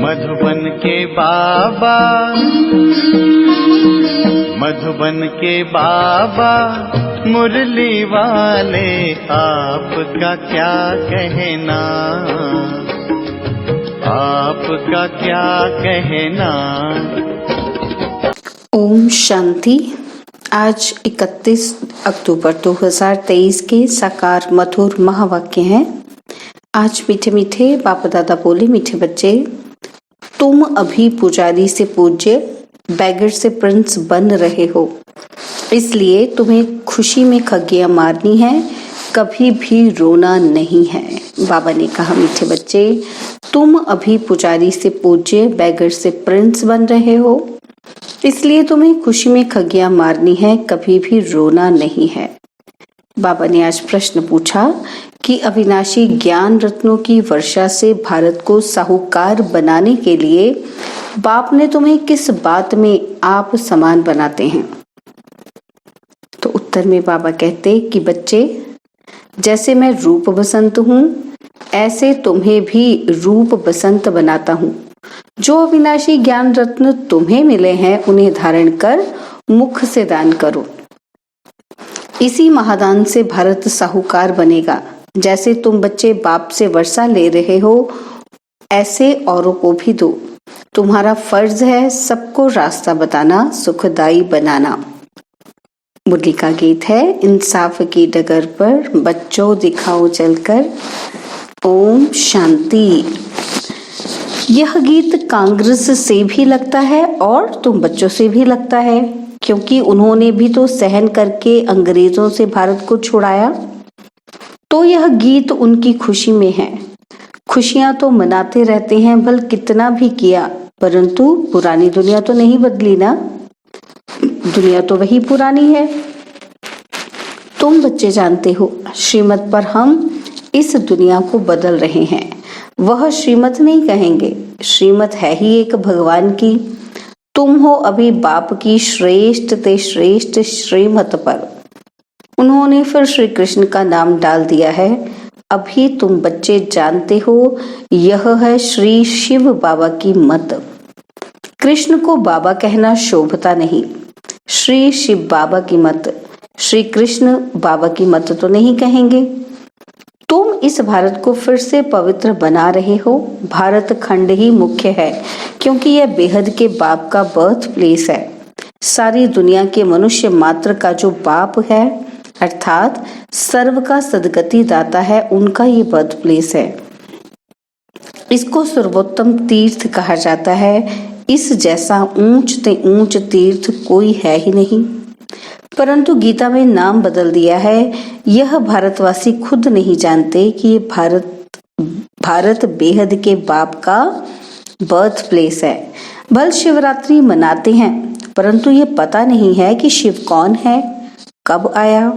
मधुबन के बाबा, मधुबन के बाबा मुरली वाले, आपका क्या कहना, आपका क्या कहना। ओम शांति। आज 31 अक्टूबर 2023 के साकार मधुर महावाक्य हैं। आज मीठे मीठे बाप दादा बोले, मीठे बच्चे, तुम अभी पुजारी से पूज्य, बैगर से प्रिंस बन रहे हो, इसलिए तुम्हें खुशी में खगियां मारनी है, कभी भी रोना नहीं है। बाबा ने कहा, मीठे बच्चे, तुम अभी पुजारी से पूज्य, बैगर से प्रिंस बन रहे हो, इसलिए तुम्हें खुशी में खगियां मारनी है, कभी भी रोना नहीं है। बाबा ने आज प्रश्न पूछा कि अविनाशी ज्ञान रत्नों की वर्षा से भारत को साहूकार बनाने के लिए बाप ने तुम्हें किस बात में आप समान बनाते हैं। तो उत्तर में बाबा कहते कि बच्चे, जैसे मैं रूप बसंत हूँ, ऐसे तुम्हें भी रूप बसंत बनाता हूँ। जो अविनाशी ज्ञान रत्न तुम्हें मिले हैं, उन्हें धारण कर मुख से दान करो। इसी महादान से भारत साहूकार बनेगा। जैसे तुम बच्चे बाप से वर्षा ले रहे हो, ऐसे औरों को भी दो। तुम्हारा फर्ज है सबको रास्ता बताना, सुखदाई बनाना। मुरली का गीत है, इंसाफ की डगर पर बच्चों दिखाओ चलकर। ओम शांति। यह गीत कांग्रेस से भी लगता है और तुम बच्चों से भी लगता है, क्योंकि उन्होंने भी तो सहन करके अंग्रेजों से भारत को छुड़ाया। तो यह गीत उनकी खुशी में है। खुशियां तो मनाते रहते हैं, भल कितना भी किया, परंतु पुरानी दुनिया तो नहीं बदली ना, दुनिया तो वही पुरानी है। तुम बच्चे जानते हो, श्रीमत पर हम इस दुनिया को बदल रहे हैं। वह श्रीमत नहीं कहेंगे, श्रीमत है ही एक भगवान की। तुम हो अभी बाप की श्रेष्ठ ते श्रेष्ठ श्रीमत पर। उन्होंने फिर श्री कृष्ण का नाम डाल दिया है। अभी तुम बच्चे जानते हो, यह है श्री शिव बाबा की मत। कृष्ण को बाबा कहना शोभता नहीं, श्री शिव बाबा की मत। श्री कृष्ण बाबा की मत तो नहीं कहेंगे। तुम इस भारत को फिर से पवित्र बना रहे हो। भारत खंड ही मुख्य है, क्योंकि यह बेहद के बाप का बर्थ प्लेस है। सारी दुनिया के मनुष्य मात्र का जो बाप है, अर्थात सर्व का सदगति दाता है, उनका ये बर्थ प्लेस है। इसको सर्वोत्तम तीर्थ कहा जाता है। इस जैसा ऊंच ते ऊंच तीर्थ कोई है ही नहीं, परंतु गीता में नाम बदल दिया है। यह भारतवासी खुद नहीं जानते कि ये भारत बेहद के बाप का बर्थ प्लेस है। भल शिवरात्रि मनाते हैं, परंतु ये पता नहीं है कि शिव कौन है, कब आया,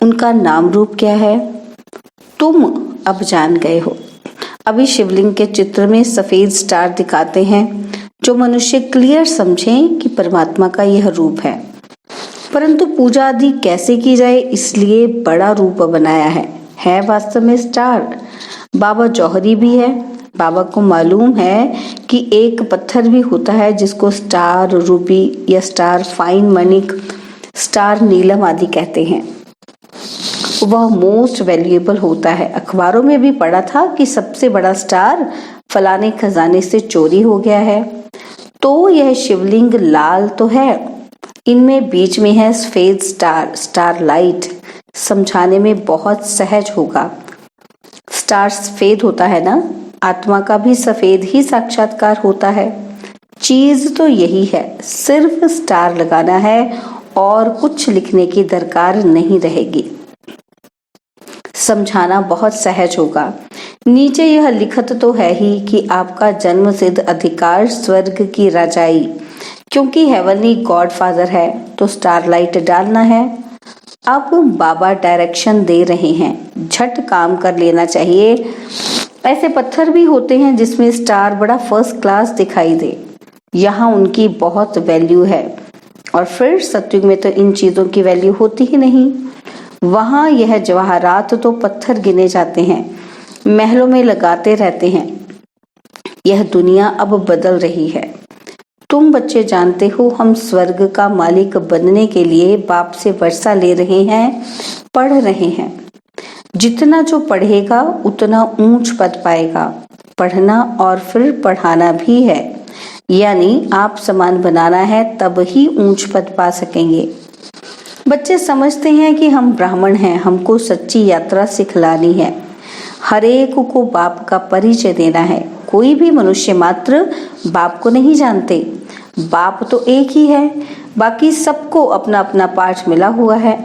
उनका नाम रूप क्या है। तुम अब जान गए हो। अभी शिवलिंग के चित्र में सफेद स्टार दिखाते हैं, जो मनुष्य क्लियर समझें कि परमात्मा का यह रूप है। परंतु पूजा आदि कैसे की जाए, इसलिए बड़ा रूप बनाया है वास्तव में स्टार। बाबा जौहरी भी है। बाबा को मालूम है कि एक पत्थर भी होता है जिसको स्टार रूबी या स्टार फाइन मणिक, स्टार नीलम आदि कहते हैं। वह मोस्ट वैल्यूएबल होता है। अखबारों में भी पढ़ा था कि सबसे बड़ा स्टार फलाने खजाने से चोरी हो गया है। तो यह शिवलिंग लाल तो है, इनमें बीच में है सफेद स्टार, स्टार लाइट। समझाने में बहुत सहज होगा। स्टार सफेद होता है ना, आत्मा का भी सफेद ही साक्षात्कार होता है। चीज तो यही है, सिर्फ स्टार लगाना है और कुछ लिखने की दरकार नहीं रहेगी। समझाना बहुत सहज होगा। नीचे यह लिखत तो है ही कि आपका जन्म सिद्ध अधिकार स्वर्ग की राजाई, क्योंकि हेवनली गॉड फादर है, तो स्टारलाइट डालना है। अब बाबा डायरेक्शन दे रहे हैं, झट काम कर लेना चाहिए। ऐसे पत्थर भी होते हैं जिसमें स्टार बड़ा फर्स्ट क्लास दिखाई दे, यहाँ उनकी बहुत वैल्यू है। और फिर सत्युग में तो इन चीजों की वैल्यू होती ही नहीं। वहां यह जवाहरात तो पत्थर गिने जाते हैं, महलों में लगाते रहते हैं। यह दुनिया अब बदल रही है। तुम बच्चे जानते हो, हम स्वर्ग का मालिक बनने के लिए बाप से वर्षा ले रहे हैं, पढ़ रहे हैं। जितना जो पढ़ेगा उतना ऊंच पद पाएगा। पढ़ना और फिर पढ़ाना भी है, यानी आप समान बनाना है, तब ही ऊंच पद पा सकेंगे। बच्चे समझते हैं कि हम ब्राह्मण हैं, हमको सच्ची यात्रा सिखलानी है, हर एक को बाप का परिचय देना है। कोई भी मनुष्य मात्र बाप को नहीं जानते। बाप तो एक ही है, बाकी सबको अपना अपना पाठ मिला हुआ है।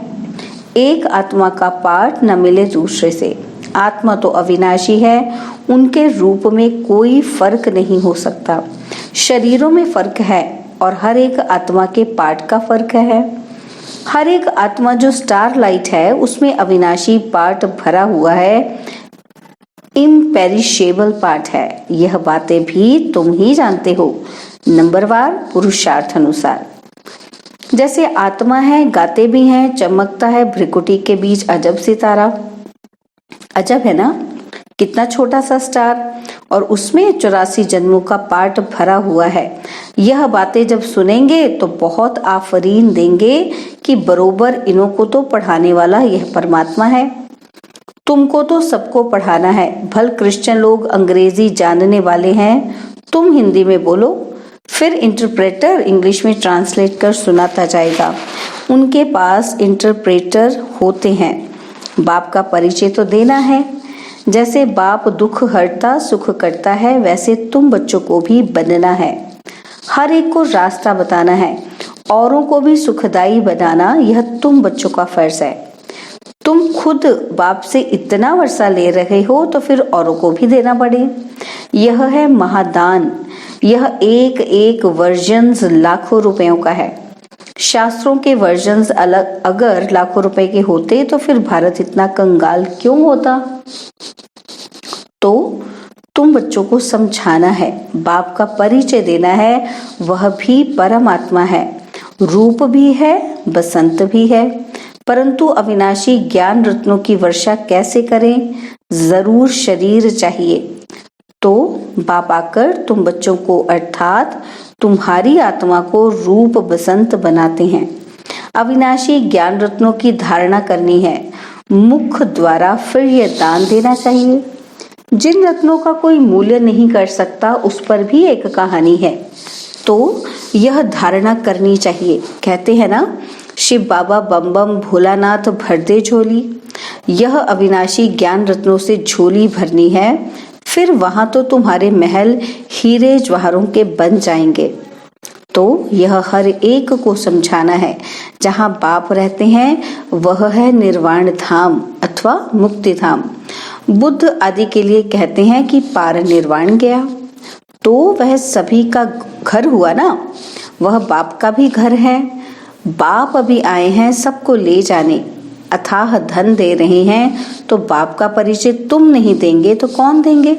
एक आत्मा का पाठ न मिले दूसरे से। आत्मा तो अविनाशी है, उनके रूप में कोई फर्क नहीं हो सकता। शरीरों में फर्क है और हर एक आत्मा के पाठ का फर्क है। हर एक आत्मा जो स्टार लाइट है उसमें अविनाशी पाठ भरा हुआ है, इम्पेरिशेबल पाठ है। यह बातें भी तुम ही जानते हो, नंबरवार पुरुषार्थ अनुसार। जैसे आत्मा है, गाते भी हैं, चमकता है भ्रिकुटी के बीच अजब सितारा। अजब है ना, कितना छोटा सा स्टार और उसमें 84 जन्मों का पाठ भरा हुआ है। यह बातें जब सुनेंगे तो बहुत आफरीन देंगे कि बरोबर इन्हों को तो पढ़ाने वाला यह परमात्मा है। तुमको तो सबको पढ़ाना है। भल क्रिश्चियन लोग अंग्रेजी जानने वाले हैं, तुम हिंदी में बोलो, फिर इंटरप्रेटर इंग्लिश में ट्रांसलेट कर सुनाता जाएगा। उनके पास इंटरप्रेटर होते हैं। बाप का परिचय तो देना है। जैसे बाप दुख हरता सुख करता है, वैसे तुम बच्चों को भी बनना है। हर एक को रास्ता बताना है, औरों को भी सुखदायी बनाना, यह तुम बच्चों का फर्ज है। तुम खुद बाप से इतना वर्षा ले रहे हो तो फिर औरों को भी देना पड़े। यह है महादान। यह एक एक वर्जन्स लाखों रुपयों का है। शास्त्रों के वर्जन्स अलग अगर लाखों रुपए के होते तो फिर भारत इतना कंगाल क्यों होता। तो तुम बच्चों को समझाना है, बाप का परिचय देना है। वह भी परमात्मा है, रूप भी है, बसंत भी है। परंतु अविनाशी ज्ञान रत्नों की वर्षा कैसे करें? जरूर शरीर चाहिए। तो बाप आकर तुम बच्चों को अर्थात तुम्हारी आत्मा को रूप बसंत बनाते हैं। अविनाशी ज्ञान रत्नों की धारणा करनी है, मुख द्वारा फिर यह दान देना चाहिए। जिन रत्नों का कोई मूल्य नहीं कर सकता उस पर भी एक कहानी है, तो यह धारणा करनी चाहिए। कहते हैं ना, शिव बाबा बम बम भोलानाथ भर दे झोली। यह अविनाशी ज्ञान रत्नों से झोली भरनी है, फिर वहां तो तुम्हारे महल हीरे जवाहरों के बन जाएंगे। तो यह हर एक को समझाना है। जहां बाप रहते हैं वह है निर्वाण धाम अथवा मुक्ति धाम। बुद्ध आदि के लिए कहते हैं कि पार निर्वाण गया, तो वह सभी का घर हुआ ना, वह बाप का भी घर है। बाप अभी आए हैं सबको ले जाने, अथाह धन दे रहे हैं, तो बाप का परिचय तुम नहीं देंगे तो कौन देंगे?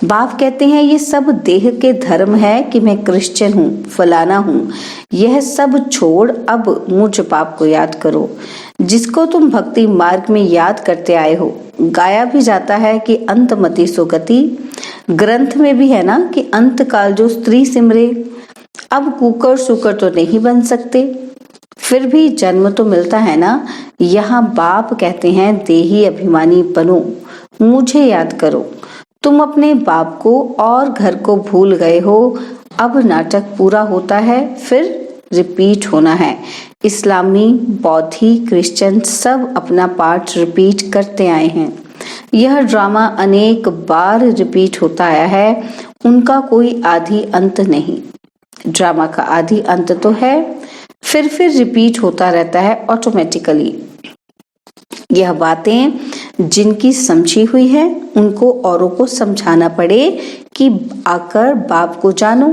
बाप कहते हैं ये सब देह के धर्म है कि मैं क्रिश्चियन हूँ, फलाना हूँ। यह सब छोड़ अब मुझ बाप को याद करो, जिसको तुम भक्ति मार्ग में याद करते आए हो। गाया भी जाता है कि अंतमति सुगति, ग्रंथ में भी है ना कि अंत काल जो स्त्री सिमरे। अब कुकर सुकर तो नहीं बन सकते, फिर भी जन्म तो मिलता है ना। यहाँ बाप कहते हैं देही अभिमानी बनो, मुझे याद करो। तुम अपने बाप को और घर को भूल गए हो। अब नाटक पूरा होता है, फिर रिपीट होना है। इस्लामी, बौद्धि, क्रिश्चियन सब अपना पार्ट रिपीट करते आए हैं। यह ड्रामा अनेक बार रिपीट होता आया है, उनका कोई आदि अंत नहीं। ड्रामा का आदि अंत तो है, फिर रिपीट होता रहता है ऑटोमेटिकली। यह बातें जिनकी समझी हुई है उनको औरों को समझाना पड़े कि आकर बाप को जानो।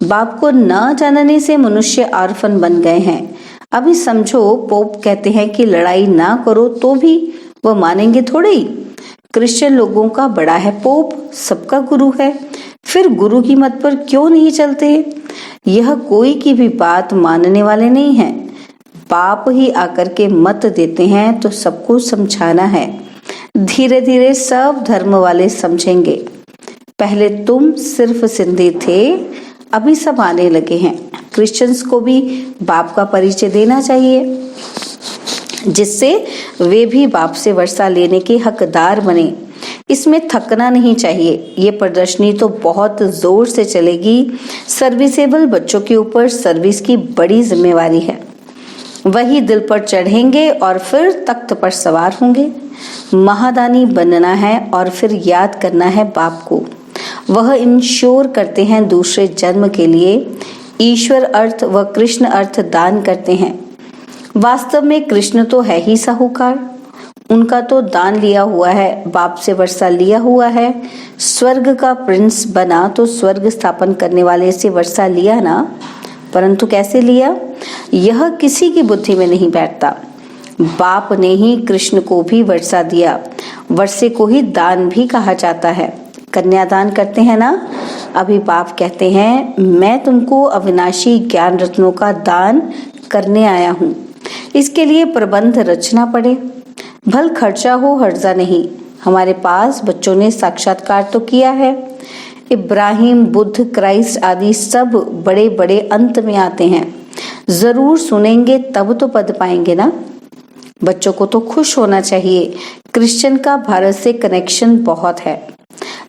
बाप को न जानने से मनुष्य आर्फन बन गए हैं। अभी समझो, पोप कहते हैं कि लड़ाई ना करो तो भी वह मानेंगे थोड़े ही। क्रिश्चियन लोगों का बड़ा है पोप, सबका गुरु है, फिर गुरु की मत पर क्यों नहीं चलते? यह कोई की भी बात मानने वाले नहीं हैं। बाप ही आकर के मत देते हैं तो सबको समझाना है। धीरे धीरे सब धर्म वाले समझेंगे। पहले तुम सिर्फ सिंधी थे, अभी सब आने लगे हैं। क्रिश्चियंस को भी बाप का परिचय देना चाहिए, जिससे वे भी बाप से वर्षा लेने के हकदार बने। इसमें थकना नहीं चाहिए। ये प्रदर्शनी तो बहुत जोर से चलेगी। सर्विसेबल बच्चों के ऊपर सर्विस की बड़ी जिम्मेवारी है। वही दिल पर चढ़ेंगे और फिर तख्त पर सवार होंगे। महादानी बनना है और फिर याद करना है बाप को। वह इंश्योर करते हैं दूसरे जन्म के लिए। ईश्वर अर्थ व कृष्ण अर्थ दान करते हैं। वास्तव में कृष्ण तो है ही साहूकार। उनका तो दान लिया हुआ है, बाप से वर्षा लिया हुआ है। स्वर्ग का प्रिंस बना तो स्वर्ग स्थापन करने वाले से वर्षा लिया ना, परंतु कैसे लिया यह किसी की बुद्धि में नहीं बैठता। बाप ने ही कृष्ण को भी वर्षा दिया। वर्षे को ही दान भी कहा जाता है। कन्यादान करते हैं ना, अभी बाप कहते हैं मैं तुमको अविनाशी ज्ञान रत्नों का दान करने आया हूँ। इसके लिए प्रबंध रचना पड़े, भल खर्चा हो हर्जा नहीं। हमारे पास बच्चों ने साक्षात्कार तो किया है। इब्राहिम, बुद्ध, क्राइस्ट आदि सब बड़े बड़े अंत में आते हैं। जरूर सुनेंगे तब तो पद पाएंगे ना। बच्चों को तो खुश होना चाहिए। क्रिश्चियन का भारत से कनेक्शन बहुत है।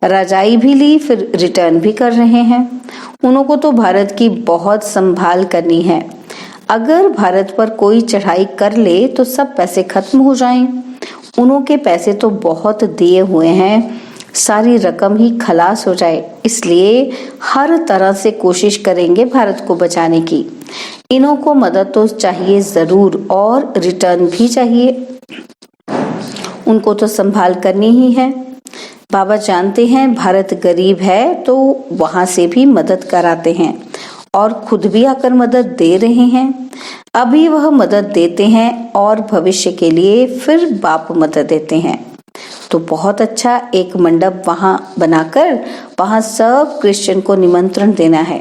रजाई भी ली, फिर रिटर्न भी कर रहे हैं। उनको तो भारत की बहुत संभाल करनी है। अगर भारत पर कोई चढ़ाई कर ले तो सब पैसे खत्म हो जाएं। उनके पैसे तो बहुत दिए हुए हैं, सारी रकम ही खलास हो जाए। इसलिए हर तरह से कोशिश करेंगे भारत को बचाने की। इन्हों को मदद तो चाहिए जरूर और रिटर्न भी चाहिए। उनको तो संभाल करनी ही है। बाबा जानते हैं भारत गरीब है तो वहां से भी मदद कराते हैं और खुद भी आकर मदद दे रहे हैं। अभी वह मदद देते हैं और भविष्य के लिए फिर बाप मदद देते हैं। तो बहुत अच्छा एक मंडप वहां बनाकर वहां सब क्रिश्चियन को निमंत्रण देना है।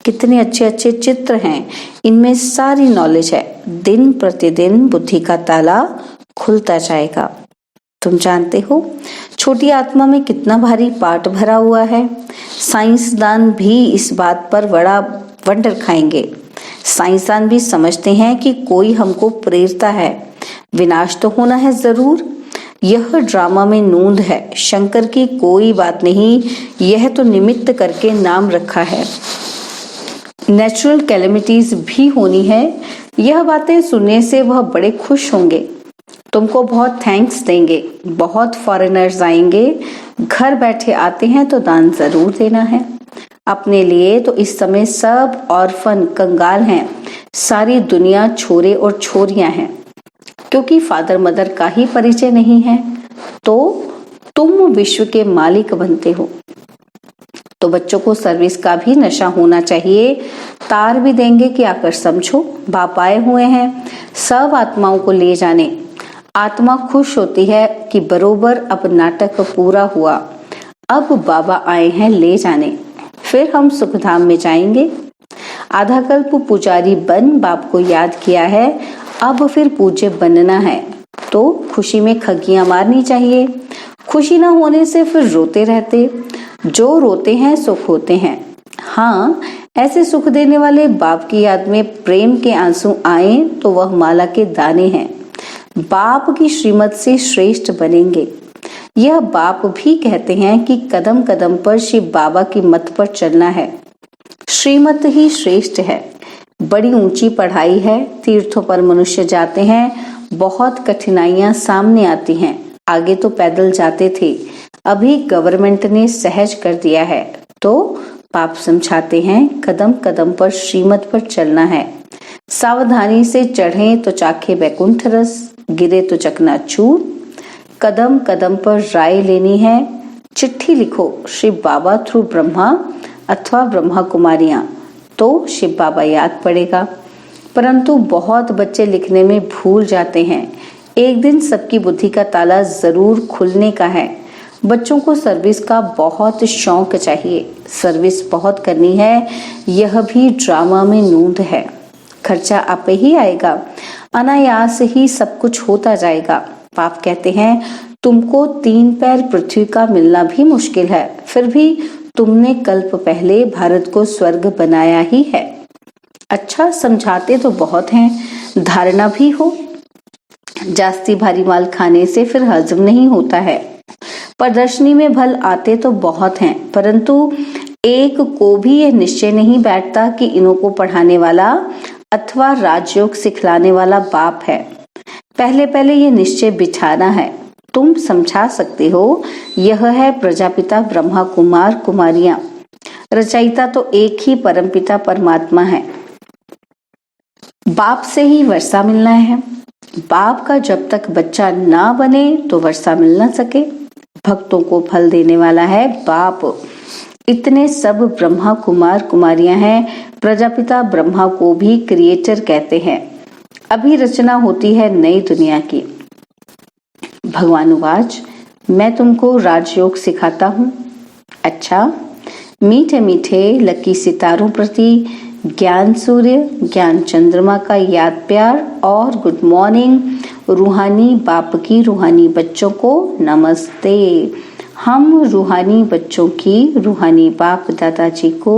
कितने अच्छे अच्छे चित्र हैं, इनमें सारी नॉलेज है। दिन प्रतिदिन बुद्धि का ताला खुलता जाएगा। तुम जानते हो छोटी आत्मा में कितना भारी पाठ भरा हुआ है। साइंसदान भी इस बात पर बड़ा वंडर खाएंगे। साइंसदान भी समझते हैं कि कोई हमको प्रेरता है। विनाश तो होना है जरूर। यह ड्रामा में नूंद है। शंकर की कोई बात नहीं, यह तो निमित्त करके नाम रखा है। नेचुरल कैलेमिटीज भी होनी है। यह बातें सुनने से वह बड़े खुश होंगे, तुमको बहुत थैंक्स देंगे। बहुत फॉरेनर्स आएंगे, घर बैठे आते हैं तो दान जरूर देना है। अपने लिए तो इस समय सब ऑर्फन कंगाल हैं। सारी दुनिया छोरे और छोरियां हैं, क्योंकि फादर मदर का ही परिचय नहीं है। तो तुम विश्व के मालिक बनते हो, तो बच्चों को सर्विस का भी नशा होना चाहिए। तार भी देंगे कि आकर समझो, बाप आए हुए हैं सब आत्माओं को ले जाने। आत्मा खुश होती है कि बरोबर अब नाटक पूरा हुआ, अब बाबा आए हैं ले जाने, फिर हम सुखधाम में जाएंगे। आधा कल्प पुजारी बन बाप को याद किया है, अब फिर पूज्य बनना है। तो खुशी में खगियां मारनी चाहिए। खुशी ना होने से फिर रोते रहते। जो रोते हैं सुख होते हैं। हाँ, ऐसे सुख देने वाले बाप की याद में प्रेम के आंसू आए तो वह माला के दाने हैं। बाप की श्रीमत से श्रेष्ठ बनेंगे। यह बाप भी कहते हैं कि कदम कदम पर शिव बाबा की मत पर चलना है। श्रीमत ही श्रेष्ठ है। बड़ी ऊंची पढ़ाई है। तीर्थों पर मनुष्य जाते हैं, बहुत कठिनाइयां सामने आती हैं। आगे तो पैदल जाते थे, अभी गवर्नमेंट ने सहज कर दिया है। तो बाप समझाते हैं कदम कदम पर श्रीमत पर चलना है। सावधानी से चढ़े तो चाखे बैकुंठ रस, गिरे तो चकनाचूर। कदम कदम पर राय लेनी है। चिट्ठी लिखो शिव बाबा थ्रू ब्रह्मा अथवा ब्रह्मा कुमारियां, तो शिव बाबा याद पड़ेगा। परंतु बहुत बच्चे लिखने में भूल जाते हैं। एक दिन सबकी बुद्धि का ताला जरूर खुलने का है। बच्चों को सर्विस का बहुत शौक चाहिए। सर्विस बहुत करनी है। यह भी ड्रामा में नूंद है। खर्चा आप ही आएगा, अनायास ही सब कुछ होता जाएगा। बाप कहते हैं तुमको 3 पैर पृथ्वी का मिलना भी मुश्किल है, फिर भी तुमने कल्प पहले भारत को स्वर्ग बनाया ही है। अच्छा, समझाते तो बहुत हैं, धारणा भी हो। जास्ती भारी माल खाने से फिर हजम नहीं होता है। प्रदर्शनी में भल आते तो बहुत हैं, परंतु एक को भी यह निश्चय नहीं बैठता कि इन्हों को पढ़ाने वाला अथवा राजयोग सिखलाने वाला बाप है। पहले पहले ये निश्चय बिठाना है। तुम समझा सकते हो, यह है प्रजापिता ब्रह्मा कुमार कुमारियां। रचयिता तो एक ही परमपिता परमात्मा है। बाप से ही वर्षा मिलना है। बाप का जब तक बच्चा ना बने तो वर्षा मिल ना सके। भक्तों को फल देने वाला है बाप। इतने सब ब्रह्मा कुमार कुमारियां हैं। प्रजापिता ब्रह्मा को भी क्रिएटर कहते हैं। अभी रचना होती है नई दुनिया की। भगवान उवाच, मैं तुमको राजयोग सिखाता हूँ। अच्छा, मीठे मीठे लकी सितारों प्रति ज्ञान सूर्य, ज्ञान चंद्रमा का याद प्यार और गुड मॉर्निंग रूहानी बाप की रूहानी बच्चों को नमस्ते। हम रूहानी बच्चों की रूहानी बाप दादाजी को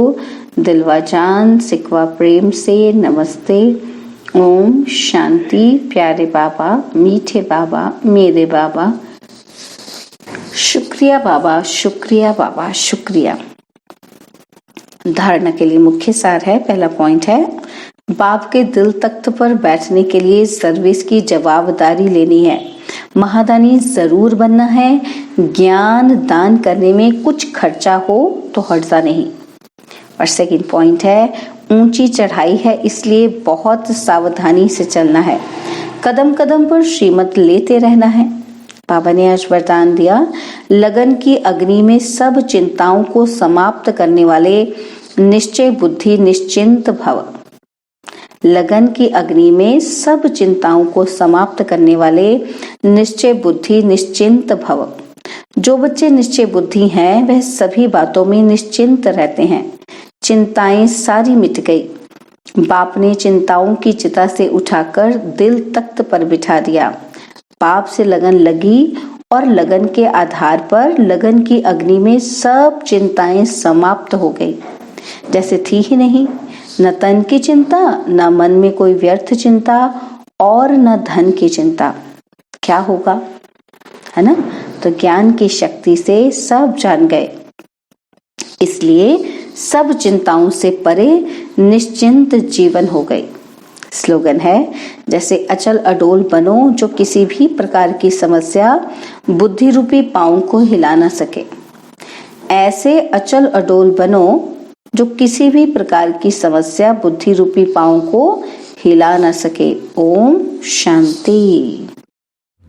दिलवा जान सिकवा प्रेम से नमस्ते। ओम शांति। प्यारे बाबा, मीठे बाबा, मेरे बाबा, शुक्रिया बाबा, शुक्रिया बाबा, शुक्रिया। धारणा के लिए मुख्य सार है। पहला पॉइंट है, बाप के दिल तख्त पर बैठने के लिए सर्विस की जवाबदारी लेनी है। महादानी जरूर बनना है। ज्ञान दान करने में कुछ खर्चा हो तो हर्जा नहीं। और सेकंड पॉइंट है, ऊंची चढ़ाई है, इसलिए बहुत सावधानी से चलना है। कदम कदम पर श्रीमत लेते रहना है। बाबा ने आज वरदान दिया, लगन की अग्नि में सब चिंताओं को समाप्त करने वाले निश्चय बुद्धि निश्चिंत भव। लगन की अग्नि में सब चिंताओं को समाप्त करने वाले निश्चय बुद्धि निश्चिंत भव। जो बच्चे निश्चय बुद्धि हैं वह सभी बातों में निश्चिंत रहते हैं। चिंताएं सारी मिट गई। बाप ने चिंताओं की चिता से उठाकर दिल तख्त पर बिठा दिया। बाप से लगन लगी और लगन के आधार पर लगन की अग्नि में सब चिंताएं समाप्त हो गई, जैसे थी ही नहीं। न तन की चिंता, न मन में कोई व्यर्थ चिंता और न धन की चिंता। क्या होगा, है ना? तो ज्ञान की शक्ति से सब जान गए, इसलिए सब चिंताओं से परे निश्चिंत जीवन हो गई। स्लोगन है, जैसे अचल अडोल बनो जो किसी भी प्रकार की समस्या बुद्धि रूपी पांव को हिला न सके। ऐसे अचल अडोल बनो जो किसी भी प्रकार की समस्या बुद्धि रूपी पांव को हिला न सके। ओम शांति।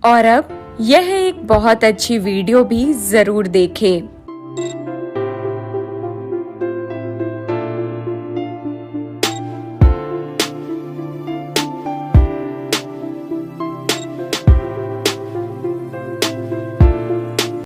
और अब यह एक बहुत अच्छी वीडियो भी जरूर देखें।